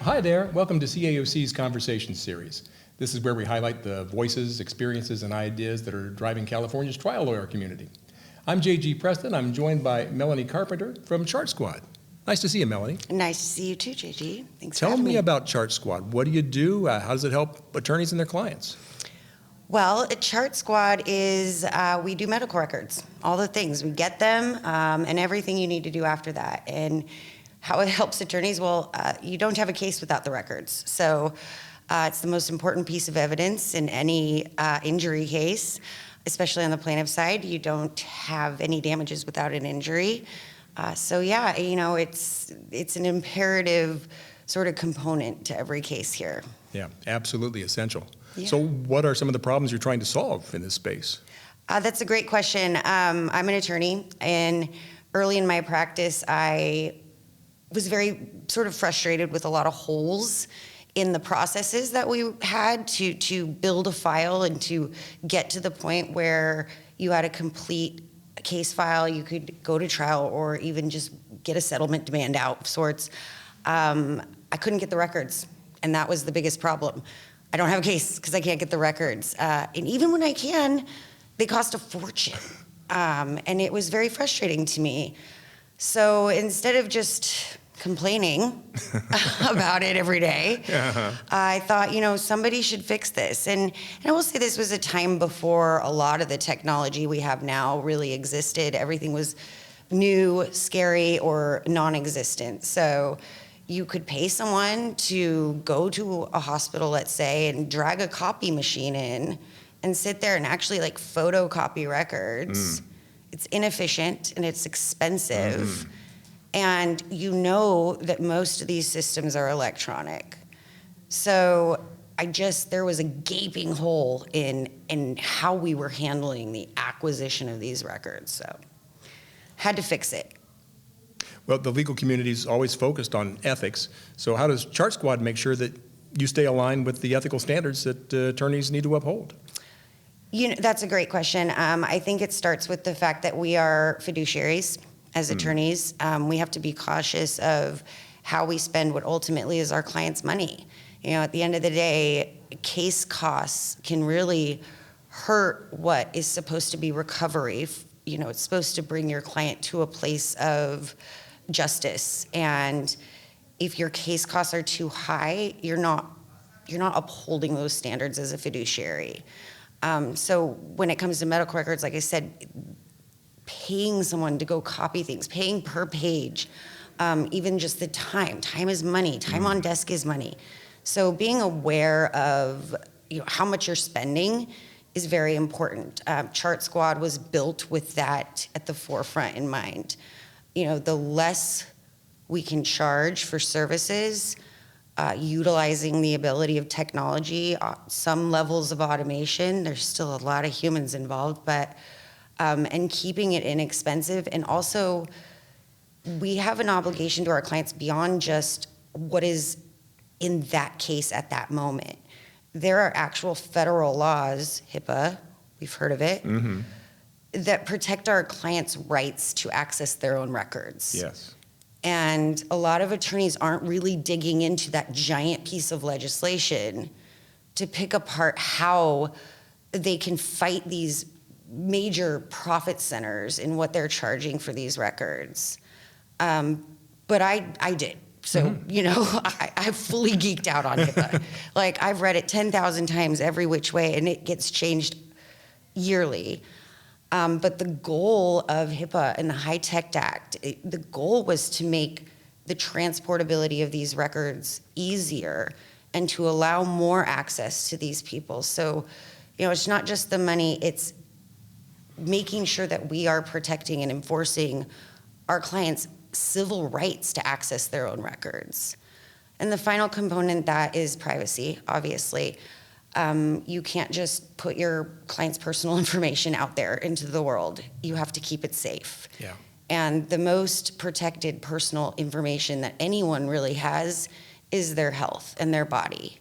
Hi there, welcome to CAOC's Conversation Series. This is where we highlight the voices, experiences, and ideas that are driving California's trial lawyer community. I'm J.G. Preston. I'm joined by Melanie Carpenter from ChartSquad. Nice to see you, Melanie. Nice to see you too, JG. Thanks for Tell having me me. about ChartSquad. What do you do? How does it help attorneys and their clients? Well, at ChartSquad is we do medical records, all the things. We get them and everything you need to do after that. And how it helps attorneys, well, you don't have a case without the records. So it's the most important piece of evidence in any injury case, especially on the plaintiff side. You don't have any damages without an injury. So yeah, you know, it's an imperative sort of component to every case here. Yeah, absolutely essential. Yeah. So what are some of the problems you're trying to solve in this space? That's a great question. I'm an attorney, and early in my practice, I was very sort of frustrated with a lot of holes in the processes that we had to build a file and to get to the point where you had a complete case file, you could go to trial or even just get a settlement demand out of sorts. I couldn't get the records, and that was the biggest problem. I don't have a case because I can't get the records. And even when I can, they cost a fortune. And it was very frustrating to me. So instead of just complaining about it every day, I thought, you know, somebody should fix this. And I will say this was a time before a lot of the technology we have now really existed. Everything was new, scary, or non-existent. So you could pay someone to go to a hospital, let's say, and drag a copy machine in and sit there and actually like photocopy records. It's inefficient and it's expensive. And you know that most of these systems are electronic. So there was a gaping hole in how we were handling the acquisition of these records. So had to fix it. Well, the legal community is always focused on ethics. So how does ChartSquad make sure that you stay aligned with the ethical standards that attorneys need to uphold? You know, that's a great question. I think it starts with the fact that we are fiduciaries as attorneys. We have to be cautious of how we spend what ultimately is our clients' money. You know, at the end of the day, case costs can really hurt what is supposed to be recovery. You know, it's supposed to bring your client to a place of justice. And if your case costs are too high, you're not upholding those standards as a fiduciary. So when it comes to medical records, like I said, paying someone to go copy things, paying per page, even just the time. Time is money. Time on desk is money. So being aware of how much you're spending is very important. ChartSquad was built with that at the forefront in mind. You know, the less we can charge for services, utilizing the ability of technology, some levels of automation, there's still a lot of humans involved, but and keeping it inexpensive. And also, we have an obligation to our clients beyond just what is in that case at that moment. There are actual federal laws, HIPAA, we've heard of it, that protect our clients' rights to access their own records. Yes. And a lot of attorneys aren't really digging into that giant piece of legislation to pick apart how they can fight these major profit centers in what they're charging for these records. But I did. So, you know, I fully geeked out on HIPAA. Like, I've read it 10,000 times every which way, and it gets changed yearly. But the goal of HIPAA and the HITECH Act, the goal was to make the transportability of these records easier and to allow more access to these people. So, you know, it's not just the money, it's making sure that we are protecting and enforcing our clients' civil rights to access their own records. And the final component, that is privacy, obviously. You can't just put your client's personal information out there into the world. You have to keep it safe. Yeah. And the most protected personal information that anyone really has is their health and their body.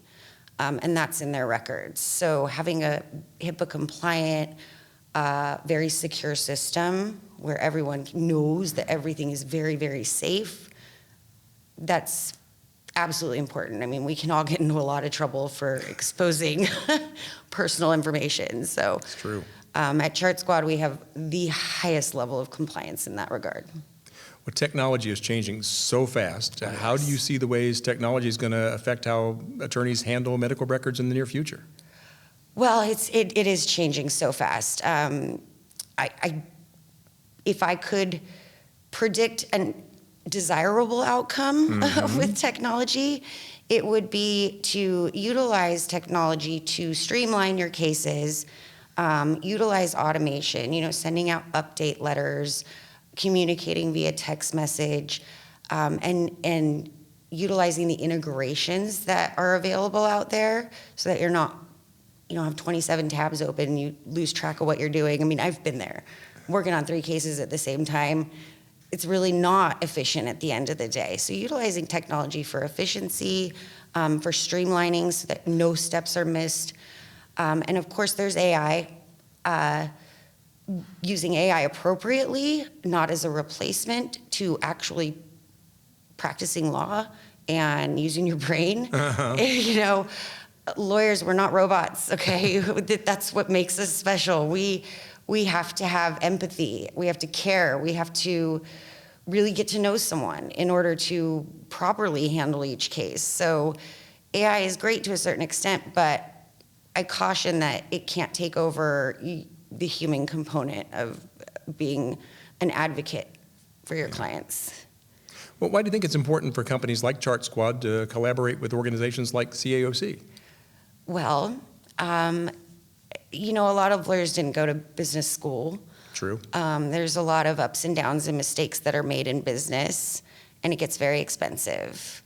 And that's in their records. So having a HIPAA compliant, very secure system where everyone knows that everything is very, very safe, that's absolutely important. I mean, we can all get into a lot of trouble for exposing personal information. So It's true. at ChartSquad, we have the highest level of compliance in that regard. Well, technology is changing so fast. How do you see the ways technology is going to affect how attorneys handle medical records in the near future? Well, it is changing so fast. If I could predict a desirable outcome with technology, it would be to utilize technology to streamline your cases, utilize automation, sending out update letters, communicating via text message, and utilizing the integrations that are available out there so that you don't have 27 tabs open and you lose track of what you're doing. I mean, I've been there, working on 3 cases at the same time. It's really not efficient at the end of the day. So utilizing technology for efficiency, for streamlining so that no steps are missed. And of course, there's AI. Using AI appropriately, not as a replacement to actually practicing law and using your brain. Lawyers, we're not robots, okay? That's what makes us special. We have to have empathy. We have to care. We have to really get to know someone in order to properly handle each case. So AI is great to a certain extent, but I caution that it can't take over the human component of being an advocate for your clients. Well, why do you think it's important for companies like ChartSquad to collaborate with organizations like CAOC? Well, a lot of lawyers didn't go to business school. True. There's a lot of ups and downs and mistakes that are made in business, and it gets very expensive.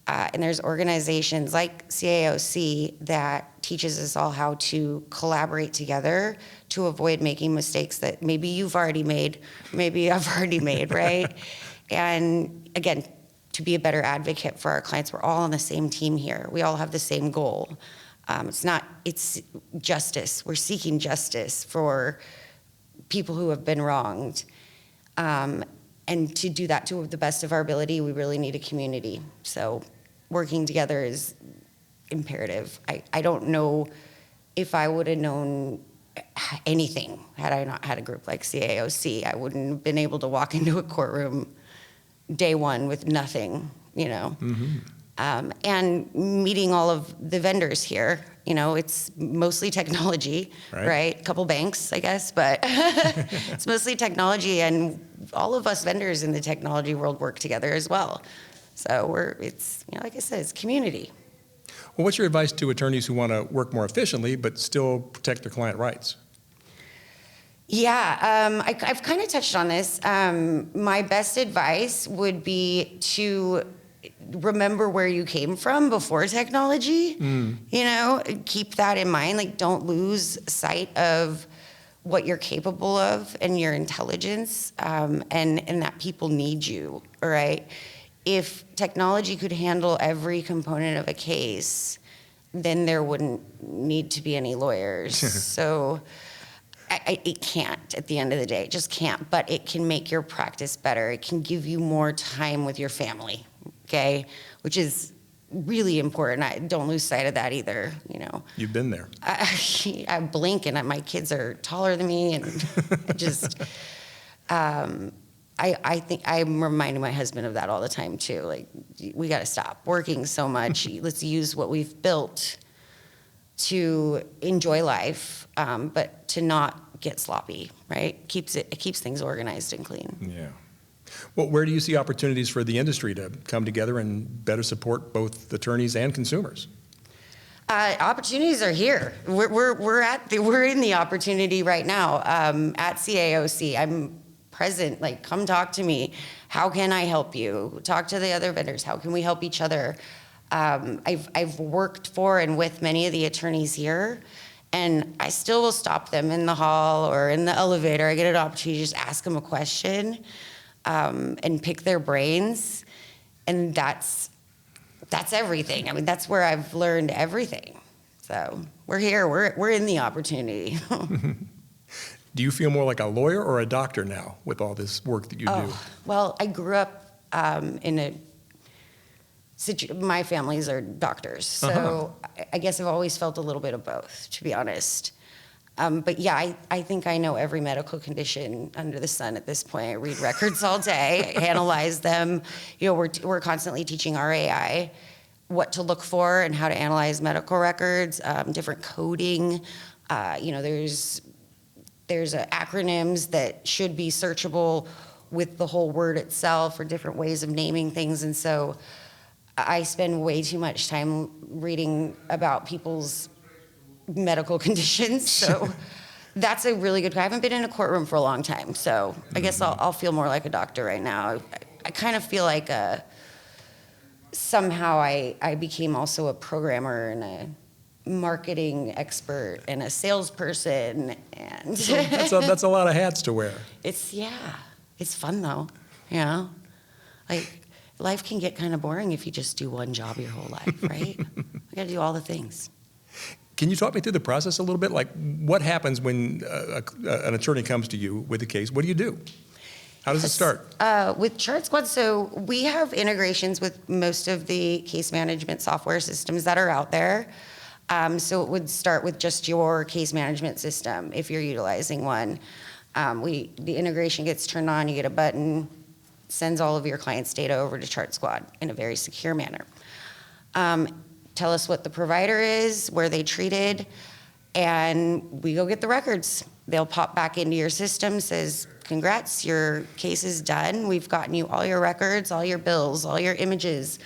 And there's organizations like CAOC that teaches us all how to collaborate together to avoid making mistakes that maybe you've already made, maybe I've already made, right? And again, to be a better advocate for our clients, we're all on the same team here. We all have the same goal. It's justice. We're seeking justice for people who have been wronged. And to do that to the best of our ability, we really need a community. So working together is imperative. I don't know if I would have known anything had I not had a group like CAOC. I wouldn't have been able to walk into a courtroom day one with nothing, and meeting all of the vendors here. It's mostly technology, right? A couple banks, I guess, but it's mostly technology, and all of us vendors in the technology world work together as well. So like I said, it's community. Well, what's your advice to attorneys who want to work more efficiently but still protect their client rights? Yeah, I've kind of touched on this. My best advice would be to remember where you came from before technology. Keep that in mind. Like, don't lose sight of what you're capable of and your intelligence, and that people need you, all right? If technology could handle every component of a case, then there wouldn't need to be any lawyers. So it can't at the end of the day. It just can't. But it can make your practice better. It can give you more time with your family, okay? Which is really important. Don't lose sight of that either, You've been there. I blink and my kids are taller than me, and just... I think I'm reminding my husband of that all the time too. Like, we got to stop working so much. Let's use what we've built to enjoy life, but to not get sloppy, right? It keeps things organized and clean. Yeah. Well, where do you see opportunities for the industry to come together and better support both attorneys and consumers? Opportunities are here. We're in the opportunity right now at CAOC. I'm present. Like, come talk to me. How can I help you? Talk to the other vendors. How can we help each other? I've worked for and with many of the attorneys here, and I still will stop them in the hall or in the elevator. I get an opportunity to just ask them a question and pick their brains, and that's everything. I mean, that's where I've learned everything. So we're here. We're in the opportunity. Do you feel more like a lawyer or a doctor now with all this work that you do? Well, I grew up in my families are doctors, so I guess I've always felt a little bit of both, to be honest. But yeah, I think I know every medical condition under the sun at this point. I read records all day, analyze them. You know, we're constantly teaching our AI what to look for and how to analyze medical records, different coding. You know, there's acronyms that should be searchable with the whole word itself, or different ways of naming things. And so I spend way too much time reading about people's medical conditions. So that's a really good, I haven't been in a courtroom for a long time. So I guess I'll feel more like a doctor right now. I kind of feel like somehow I became also a programmer and a marketing expert and a salesperson. And So that's a lot of hats to wear. it's fun though, you know? Like, life can get kind of boring if you just do one job your whole life, right? You gotta do all the things. Can you talk me through the process a little bit? Like, what happens when an attorney comes to you with a case? What do you do? How does it start? With ChartSquad, so we have integrations with most of the case management software systems that are out there. So it would start with just your case management system if you're utilizing one. The integration gets turned on, you get a button, sends all of your client's data over to ChartSquad in a very secure manner. Tell us what the provider is, where they treated, and we go get the records. They'll pop back into your system, says, congrats, your case is done. We've gotten you all your records, all your bills, all your images,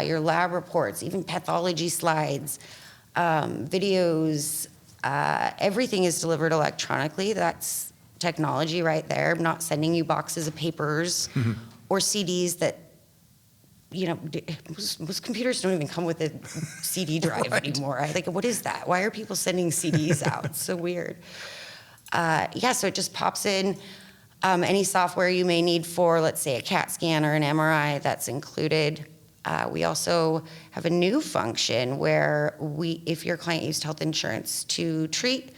your lab reports, even pathology slides, videos. Everything is delivered electronically. That's technology right there. I'm not sending you boxes of papers or CDs that, you know, most computers don't even come with a CD drive anymore. I think, what is that? Why are people sending CDs out? It's so weird. So it just pops in any software you may need for, let's say, a CAT scan or an MRI, that's included. We also have a new function where if your client used health insurance to treat,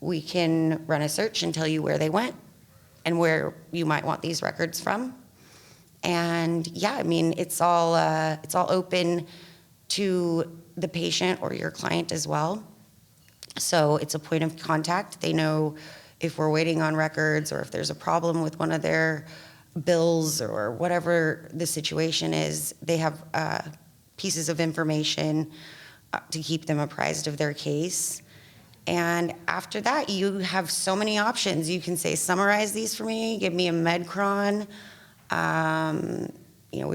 we can run a search and tell you where they went and where you might want these records from. And yeah, I mean, it's all open to the patient or your client as well. So it's a point of contact. They know if we're waiting on records or if there's a problem with one of their bills or whatever the situation is. They have pieces of information to keep them apprised of their case. And after that, you have so many options. You can say, summarize these for me, give me a medcron. You know,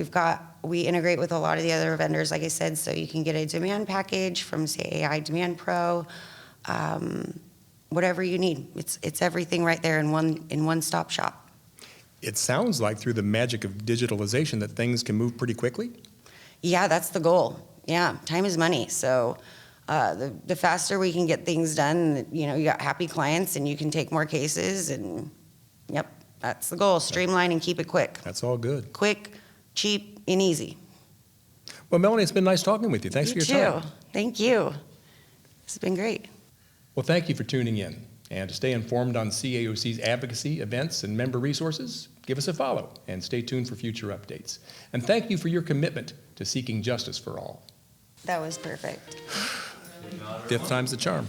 we integrate with a lot of the other vendors, like I said, so you can get a demand package from, say, AI Demand Pro, whatever you need. It's everything right there in one-stop shop. It sounds like through the magic of digitalization that things can move pretty quickly. Yeah, that's the goal. Yeah, time is money. So the faster we can get things done, you know, you got happy clients and you can take more cases, and yep, that's the goal. Streamline and keep it quick. That's all good. Quick, cheap, and easy. Well, Melanie, it's been nice talking with you. Thanks for your time. Thank you. This has been great. Well, thank you for tuning in. And to stay informed on CAOC's advocacy, events, and member resources, give us a follow and stay tuned for future updates. And thank you for your commitment to seeking justice for all. That was perfect. Fifth time's the charm.